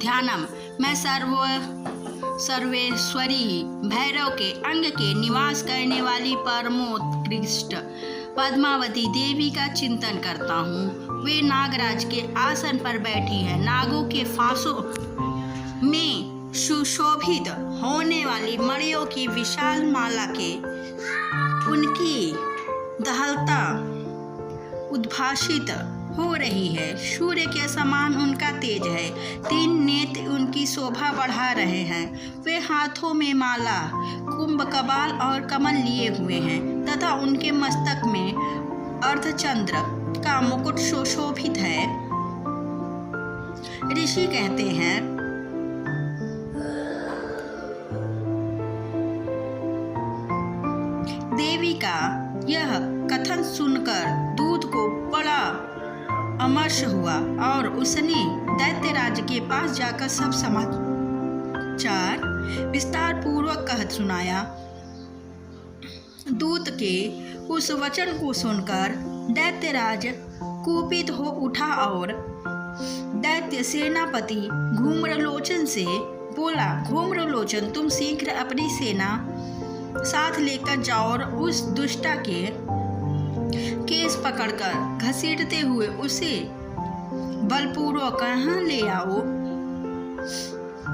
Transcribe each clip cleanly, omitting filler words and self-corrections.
ध्यानम। मैं सर्वेश्वरी भैरव के अंग के निवास करने वाली परमोत्कृष्ट पद्मावती देवी का चिंतन करता हूँ। वे नागराज के आसन पर बैठी हैं। नागों के फांसों में सुशोभित होने वाली मणियों की विशाल माला के उनकी दहलता उद्भासित हो रही है। सूर्य के समान उनका तेज है। 3 नेत्र उनकी शोभा बढ़ा रहे हैं। वे हाथों में माला, कुंभकबाल और कमल लिए हुए हैं तथा उनके मस्तक में अर्धचंद्र का मुकुट सुशोभित है। ऋषि कहते हैं, देवी का यह कथन सुनकर दूत को बड़ा अमर्ष हुआ और उसने दैत्यराज के पास जाकर सब समाचार विस्तार पूर्वक कह सुनाया। दूत के उस वचन को सुनकर दैत्यराज कुपित हो उठा और दैत्य सेनापति धूम्रलोचन से बोला, धूम्रलोचन, तुम शीघ्र अपनी सेना साथ लेकर जाओ और उस दुष्टा के केस पकड़कर घसीटते हुए उसे बलपूर्वक कहाँ ले आओ।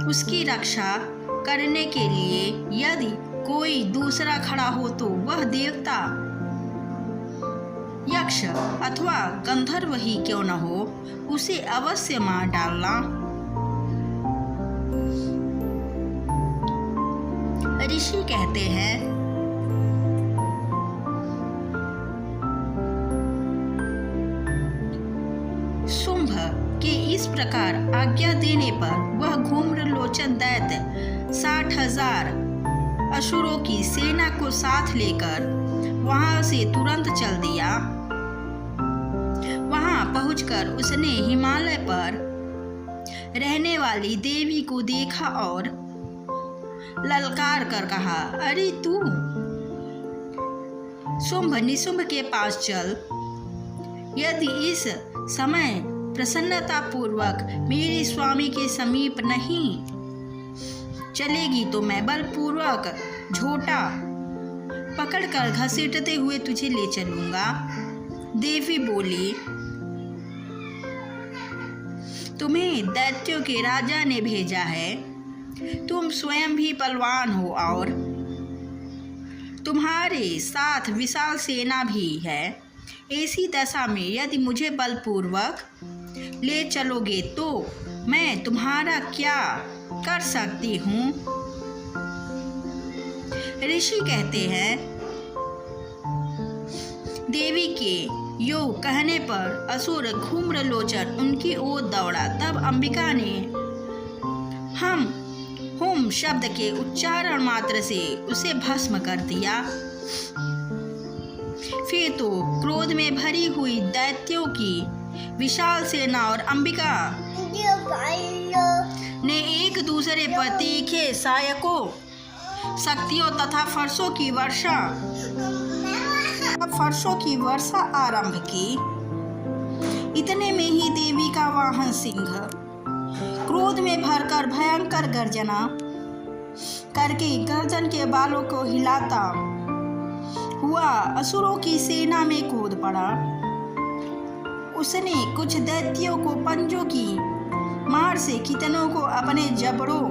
उसकी रक्षा करने के लिए यदि कोई दूसरा खड़ा हो तो वह देवता, यक्ष अथवा गंधर्व ही क्यों न हो, उसे अवश्य मार डालना। ऋषि कहते हैं, शुंभ के इस प्रकार आज्ञा देने पर वह धूम्रलोचन दैत्य 60,000 असुरों की सेना को साथ लेकर वहां से तुरंत चल दिया। वहां पहुंचकर उसने हिमालय पर रहने वाली देवी को देखा और ललकार कर कहा, अरे तू शुंभ निशुंभ के पास चल। यदि इस समय प्रसन्नता पूर्वक मेरे स्वामी के समीप नहीं चलेगी तो मैं बलपूर्वक झोटा पकड़कर घसीटते हुए तुझे ले चलूंगा। देवी बोली, तुम्हें दैत्यों के राजा ने भेजा है। तुम स्वयं भी बलवान हो और तुम्हारे साथ विशाल सेना भी है। ऐसी दशा में यदि मुझे बलपूर्वक ले चलोगे तो मैं तुम्हारा क्या कर सकती हूँ। ऋषि कहते हैं, देवी के यो कहने पर असुर धूम्रलोचन उनकी ओर दौड़ा। तब अंबिका ने हुम शब्द के उच्चारण मात्र से उसे भस्म कर दिया। फिर तो क्रोध में भरी हुई दैत्यों की विशाल सेना और अंबिका ने एक दूसरे पर तीखे सहायकों शक्तियों तथा फरसों की वर्षा आरंभ की। इतने में ही देवी का वाहन सिंह क्रोध में भरकर भयंकर गर्जना करके गर्दन के बालों को हिलाता हुआ असुरों की सेना में कूद पड़ा। उसने कुछ दैत्यों को पंजों की मार से, कितनों को अपने जबड़ों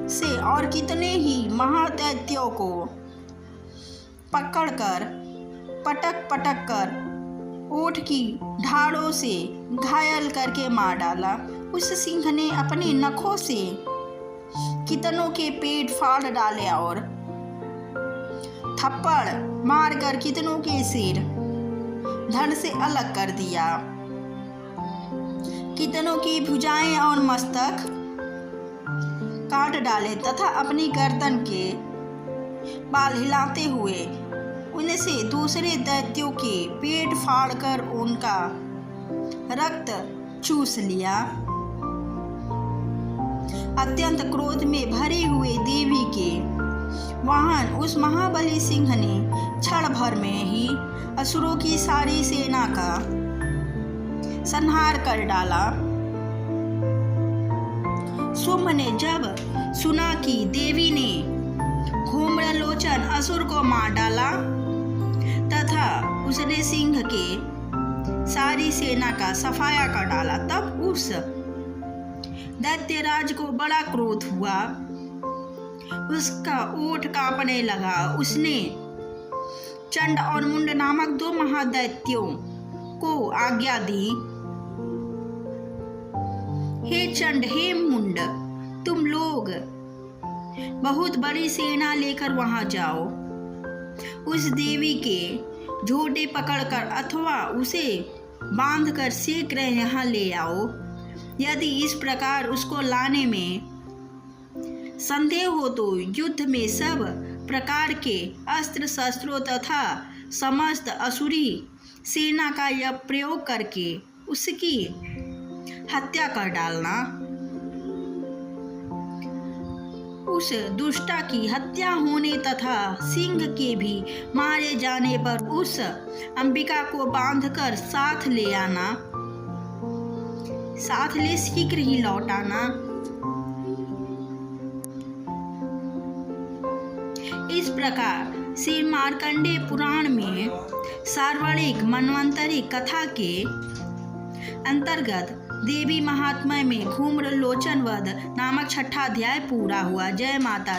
से और कितने ही महादैत्यों को पकड़कर पटक कर ओठ की ढालों से घायल करके मार डाला। उस सिंह ने अपने नखों से कितनों के पेट फाड़ डाले और थप्पड़ मारकर कितनों के सिर धड़ से अलग कर दिया। कितनों की भुजाएं और मस्तक काट डाले तथा अपनी गर्दन के बाल हिलाते हुए उनसे दूसरे दैत्यों के पेट फाड़कर उनका रक्त चूस लिया। अत्यंत क्रोध में भरे हुए देवी के वाहन उस महाबली सिंह ने क्षण भर में ही असुरों की सारी सेना का संहार कर डाला। शुंभ ने जब सुना कि देवी ने घूम्रलोचन असुर को मार डाला तथा उसने सिंह के सारी सेना का सफाया कर डाला, तब उस दैत्यराज को बड़ा क्रोध हुआ। उसका ओठ कांपने लगा। उसने चंड और मुंड नामक 2 महादैत्यों को आज्ञा दी, हे चंड हे मुंड, तुम लोग बहुत बड़ी सेना लेकर वहां जाओ। उस देवी के झोटे पकड़कर अथवा उसे बांधकर शीघ्र यहाँ ले आओ। यदि इस प्रकार उसको लाने में संदेह हो तो युद्ध में सब प्रकार के अस्त्र शस्त्रों तथा समस्त असुरी सेना का यह प्रयोग करके उसकी हत्या कर डालना। उस दुष्टा की हत्या होने तथा सिंह के भी मारे जाने पर उस अंबिका को बांधकर साथ ले आना, साथ ले शीघ्र ही लौट आना। इस प्रकार श्री मार्कंडेय पुराण में सार्वणिक मन्वंतरी कथा के अंतर्गत देवी महात्म्य में घूम्रलोचन वध नामक 6ठा अध्याय पूरा हुआ। जय माता।